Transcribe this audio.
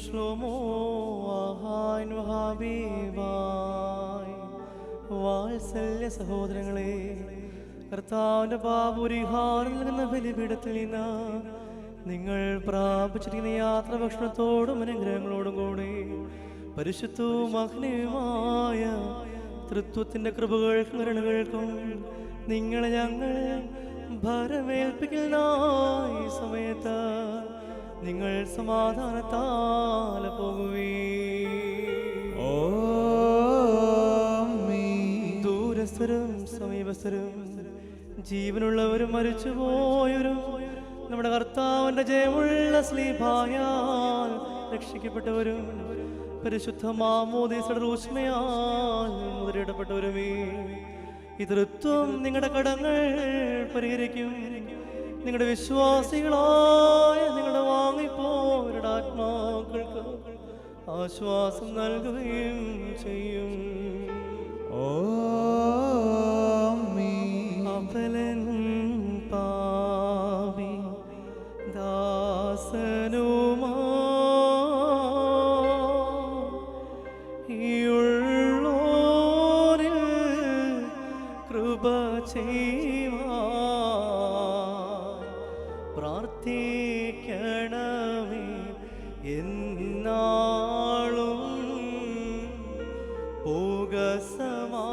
ശ്ലോമോ ആഹാൻ വഹാബീബായ്. വാത്സല്യ സഹോദരങ്ങളെ, കർത്താവിന്റെ പാപപരിഹാരം നൽകുന്ന ബലിപീഠത്തിൽ നിന്ന് നിങ്ങൾ പ്രാപിച്ചിരിക്കുന്ന യാത്ര ഭക്ഷണത്തോടും അനുഗ്രഹങ്ങളോടും കൂടി പരിശുദ്ധവും മഹനീയവുമായ തൃത്വത്തിന്റെ കൃപകൾക്കും കരുണകൾക്കും നിങ്ങളെ ഞങ്ങൾ ഭരമേൽപ്പിക്കുന്ന ഈ സമയത്ത് നിങ്ങൾ സമാധാനത്താൽ പോകുവീൻ. ദൂരസ്ഥരും സമീപസ്ഥരും ജീവനുള്ളവരും മരിച്ചുപോയവരും നമ്മുടെ കർത്താവിന്റെ ജയമുള്ള സ്ലീബായാൽ രക്ഷിക്കപ്പെട്ടവരും പരിശുദ്ധ മാമോദീസയുടെ റൂഷ്മയാൽ മുദ്രയിടപ്പെട്ടവരുമേ, ഈ തൃത്വം നിങ്ങളുടെ കടങ്ങൾ പരിഹരിക്കും. നിങ്ങളുടെ വിശ്വാസികളായ നിങ്ങളുടെ വാങ്ങിപ്പോരുടെ ആത്മാക്കൾക്ക് ആശ്വാസം നൽകുകയും ചെയ്യും. അപലൻ പാവി ദാസനുമാ ഈയുള്ളോരിൽ കൃപ ചെയ്യുവാൻ പ്രാർത്ഥിക്കണമേ എന്നാളും പോക സമാ